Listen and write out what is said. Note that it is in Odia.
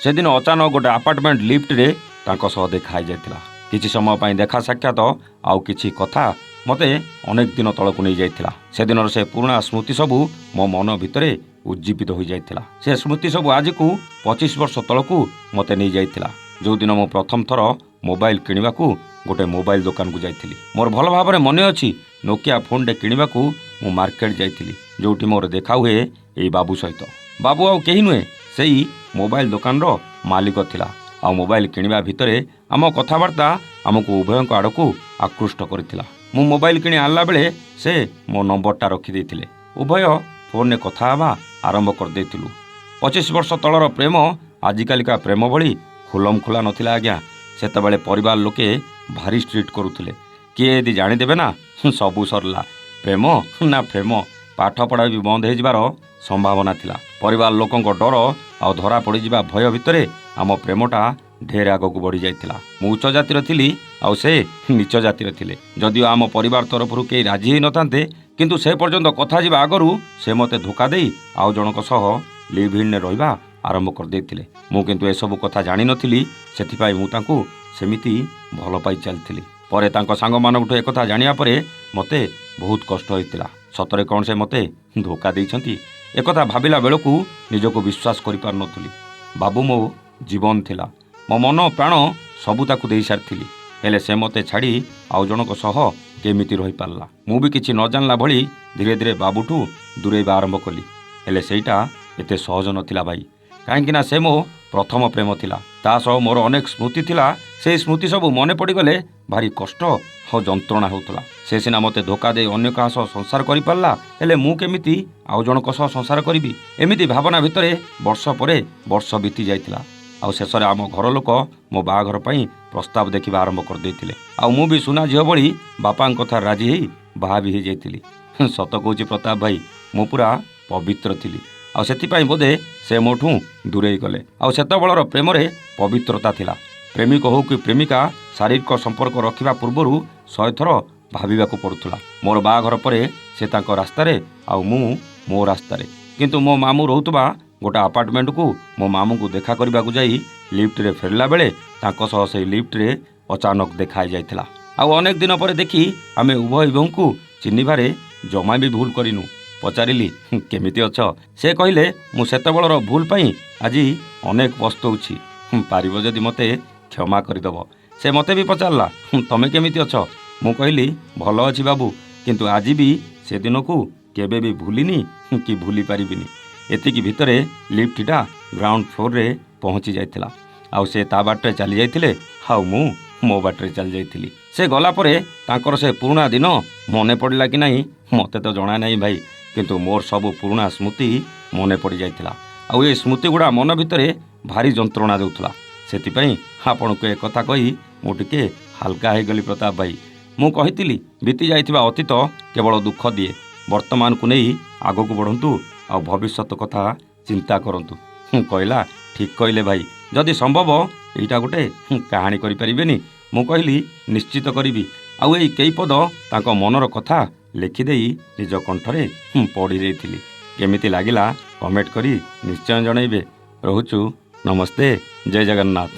ସେଦିନ ଅଚାନକ ଗୋଟେ ଆପାର୍ଟମେଣ୍ଟ ଲିଫ୍ଟରେ ତାଙ୍କ ସହ ଦେଖା ହେଇଯାଇଥିଲା। କିଛି ସମୟ ପାଇଁ ଦେଖା ସାକ୍ଷାତ ଆଉ କିଛି କଥା ମୋତେ ଅନେକ ଦିନ ତଳକୁ ନେଇଯାଇଥିଲା। ସେଦିନର ସେ ପୁରୁଣା ସ୍ମୃତି ସବୁ ମୋ ମନ ଭିତରେ ଉଜ୍ଜୀବିତ ହୋଇଯାଇଥିଲା। ସେ ସ୍ମୃତି ସବୁ ଆଜିକୁ 25 ବର୍ଷ ତଳକୁ ମୋତେ ନେଇଯାଇଥିଲା, ଯେଉଁଦିନ ମୁଁ ପ୍ରଥମ ଥର ମୋବାଇଲ କିଣିବାକୁ ଗୋଟେ ମୋବାଇଲ ଦୋକାନକୁ ଯାଇଥିଲି। ମୋର ଭଲ ଭାବରେ ମନେ ଅଛି, ନୋକିଆ ଫୋନ୍ଟେ କିଣିବାକୁ ମୁଁ ମାର୍କେଟ ଯାଇଥିଲି, ଯେଉଁଠି ମୋର ଦେଖା ହୁଏ ଏଇ ବାବୁ ସହିତ। ବାବୁ ଆଉ କେହି ନୁହେଁ, ସେଇ ମୋବାଇଲ ଦୋକାନର ମାଲିକ ଥିଲା। ଆଉ ମୋବାଇଲ କିଣିବା ଭିତରେ ଆମ କଥାବାର୍ତ୍ତା ଆମକୁ ଉଭୟଙ୍କ ଆଡ଼କୁ ଆକୃଷ୍ଟ କରିଥିଲା। ମୁଁ ମୋବାଇଲ କିଣି ଆଣିଲା ବେଳେ ସେ ମୋ ନମ୍ବରଟା ରଖିଦେଇଥିଲେ। ଉଭୟ ଫୋନ୍ରେ କଥା ହେବା ଆରମ୍ଭ କରିଦେଇଥିଲୁ। 25 ବର୍ଷ ତଳର ପ୍ରେମ ଆଜିକାଲିକା ପ୍ରେମ ଭଳି ଖୁଲମଖୁଲା ନଥିଲା ଆଜ୍ଞା। ସେତେବେଳେ ପରିବାର ଲୋକେ ଭାରି ଷ୍ଟ୍ରିକ୍ଟ କରୁଥିଲେ। କିଏ ଯଦି ଜାଣିଦେବେ ନା ସବୁ ସରିଲା। ପ୍ରେମ ନା ପ୍ରେମ, ପାଠପଢ଼ା ବି ବନ୍ଦ ହେଇଯିବାର ସମ୍ଭାବନା ଥିଲା। ପରିବାର ଲୋକଙ୍କ ଡର ଆଉ ଧରା ପଡ଼ିଯିବା ଭୟ ଭିତରେ ଆମ ପ୍ରେମଟା ଢେର ଆଗକୁ ବଢ଼ି ଯାଇଥିଲା। ମୁଁ ଉଚ୍ଚ ଜାତିର ଥିଲି, ଆଉ ସେ ନିଚ ଜାତିର ଥିଲେ। ଯଦିଓ ଆମ ପରିବାର ତରଫରୁ କେହି ରାଜି ହେଇନଥାନ୍ତେ, କିନ୍ତୁ ସେ ପର୍ଯ୍ୟନ୍ତ କଥା ଯିବା ଆଗରୁ ସେ ମୋତେ ଧୋକା ଦେଇ ଆଉ ଜଣଙ୍କ ସହ ଲିଭ୍ ଇନ୍ରେ ରହିବା ଆରମ୍ଭ କରିଦେଇଥିଲେ। ମୁଁ କିନ୍ତୁ ଏସବୁ କଥା ଜାଣିନଥିଲି, ସେଥିପାଇଁ ମୁଁ ତାଙ୍କୁ ସେମିତି ଭଲ ପାଇ ଚାଲିଥିଲି। ପରେ ତାଙ୍କ ସାଙ୍ଗମାନଙ୍କଠୁ ଏକଥା ଜାଣିବା ପରେ ମୋତେ ବହୁତ କଷ୍ଟ ହୋଇଥିଲା। ସତରେ କ'ଣ ସେ ମୋତେ ଧୋକା ଦେଇଛନ୍ତି? ଏକଥା ଭାବିଲା ବେଳକୁ ନିଜକୁ ବିଶ୍ୱାସ କରିପାରୁନଥିଲି। ବାବୁ ମୋ ଜୀବନ ଥିଲା, ମୋ ମନ ପ୍ରାଣ ସବୁ ତାକୁ ଦେଇସାରିଥିଲି। ହେଲେ ସେ ମୋତେ ଛାଡ଼ି ଆଉ ଜଣଙ୍କ ସହ କେମିତି ରହିପାରିଲା? ମୁଁ ବି କିଛି ନ ଜାଣିଲା ଭଳି ଧୀରେ ଧୀରେ ବାବୁଠୁ ଦୂରେଇବା ଆରମ୍ଭ କଲି। ହେଲେ ସେଇଟା ଏତେ ସହଜ ନଥିଲା ଭାଇ, କାହିଁକିନା ସେ ମୋ ପ୍ରଥମ ପ୍ରେମ ଥିଲା। ତା ସହ ମୋର ଅନେକ ସ୍ମୃତି ଥିଲା। ସେଇ ସ୍ମୃତି ସବୁ ମନେ ପଡ଼ିଗଲେ ଭାରି କଷ୍ଟ ଆଉ ଯନ୍ତ୍ରଣା ହେଉଥିଲା। ସେ ସିନା ମୋତେ ଧୋକା ଦେଇ ଅନ୍ୟ କାହା ସହ ସଂସାର କରିପାରିଲା, ହେଲେ ମୁଁ କେମିତି ଆଉ ଜଣଙ୍କ ସହ ସଂସାର କରିବି? ଏମିତି ଭାବନା ଭିତରେ ବର୍ଷ ପରେ ବର୍ଷ ବିତି ଯାଇଥିଲା। ଆଉ ଶେଷରେ ଆମ ଘର ଲୋକ ମୋ ବାହାଘର ପାଇଁ ପ୍ରସ୍ତାବ ଦେଖିବା ଆରମ୍ଭ କରିଦେଇଥିଲେ। ଆଉ ମୁଁ ବି ସୁନା ଝିଅ ଭଳି ବାପାଙ୍କ କଥା ରାଜି ହେଇ ବାହା ବି ହେଇଯାଇଥିଲି। ସତ କହୁଛି ପ୍ରତାପ ଭାଇ, ମୁଁ ପୁରା ପବିତ୍ର ଥିଲି। ଆଉ ସେଥିପାଇଁ ବୋଧେ ସେ ମୋଠୁ ଦୂରେଇ ଗଲେ। ଆଉ ସେତେବେଳର ପ୍ରେମରେ ପବିତ୍ରତା ଥିଲା। ପ୍ରେମିକ ହେଉ କି ପ୍ରେମିକା, ଶାରୀରିକ ସମ୍ପର୍କ ରଖିବା ପୂର୍ବରୁ 100 ଥର ଭାବିବାକୁ ପଡ଼ୁଥିଲା। ମୋର ବାହାଘର ପରେ ସେ ତାଙ୍କ ରାସ୍ତାରେ ଆଉ ମୁଁ ମୋ ରାସ୍ତାରେ। କିନ୍ତୁ ମୋ ମାମୁଁ ରହୁଥିବା ଗୋଟେ ଆପାର୍ଟମେଣ୍ଟକୁ ମୋ ମାମୁଁଙ୍କୁ ଦେଖା କରିବାକୁ ଯାଇ ଲିଫ୍ଟରେ ଫେରିଲା ବେଳେ ତାଙ୍କ ସହ ସେଇ ଲିଫ୍ଟରେ ଅଚାନକ ଦେଖା ହେଇଯାଇଥିଲା। ଆଉ ଅନେକ ଦିନ ପରେ ଦେଖି ଆମେ ଉଭୟ ଉଭୟଙ୍କୁ ଚିହ୍ନିବାରେ ଜମା ବି ଭୁଲ କରିନୁ। ପଚାରିଲି, କେମିତି ଅଛ? ସେ କହିଲେ, ମୁଁ ସେତେବେଳର ଭୁଲ ପାଇଁ ଆଜି ଅନେକ ପସ୍ତଉଛି। ପାରିବ ଯଦି ମୋତେ କ୍ଷମା କରିଦେବ। ସେ ମୋତେ ବି ପଚାରିଲା, ତମେ କେମିତି ଅଛ? ମୁଁ କହିଲି, ଭଲ ଅଛି ବାବୁ, କିନ୍ତୁ ଆଜି ବି ସେଦିନକୁ କେବେ ବି ଭୁଲିନି କି ଭୁଲି ପାରିବିନି। ଏତିକି ଭିତରେ ଲିଫ୍ଟଟା ଗ୍ରାଉଣ୍ଡ ଫ୍ଲୋରରେ ପହଞ୍ଚି ଯାଇଥିଲା। ଆଉ ସେ ତା ବାଟରେ ଚାଲି ଯାଇଥିଲେ, ଆଉ ମୁଁ ମୋ ବାଟରେ ଚାଲି ଯାଇଥିଲି। ସେ ଗଲା ପରେ ତାଙ୍କର ସେ ପୁରୁଣା ଦିନ ମନେ ପଡ଼ିଲା କି ନାହିଁ ମୋତେ ତ ଜଣା ନାହିଁ ଭାଇ, କିନ୍ତୁ ମୋର ସବୁ ପୁରୁଣା ସ୍ମୃତି ମନେ ପଡ଼ିଯାଇଥିଲା। ଆଉ ଏ ସ୍ମୃତି ଗୁଡ଼ା ମନ ଭିତରେ ଭାରି ଯନ୍ତ୍ରଣା ଦେଉଥିଲା। ସେଥିପାଇଁ ଆପଣଙ୍କୁ ଏ କଥା କହି ମୁଁ ଟିକେ ହାଲକା ହେଇଗଲି ପ୍ରତାପ ଭାଇ। ମୁଁ କହିଥିଲି, ବିତି ଯାଇଥିବା ଅତୀତ କେବଳ ଦୁଃଖ ଦିଏ। ବର୍ତ୍ତମାନକୁ ନେଇ ଆଗକୁ ବଢ଼ନ୍ତୁ ଆଉ ଭବିଷ୍ୟତ କଥା ଚିନ୍ତା କରନ୍ତୁ। କହିଲା, ଠିକ୍ କହିଲେ ଭାଇ, ଯଦି ସମ୍ଭବ ଏଇଟା ଗୋଟେ କାହାଣୀ କରିପାରିବେନି? ମୁଁ କହିଲି, ନିଶ୍ଚିତ କରିବି। ଆଉ ଏଇ କେଇ ପଦ ତାଙ୍କ ମନର କଥା ଲେଖିଦେଇ ନିଜ କଣ୍ଠରେ ପଢ଼ି ଦେଇଥିଲି। କେମିତି ଲାଗିଲା କମେଣ୍ଟ କରି ନିଶ୍ଚୟ ଜଣାଇବେ। ରହୁଛୁ, ନମସ୍ତେ, ଜୟ ଜଗନ୍ନାଥ।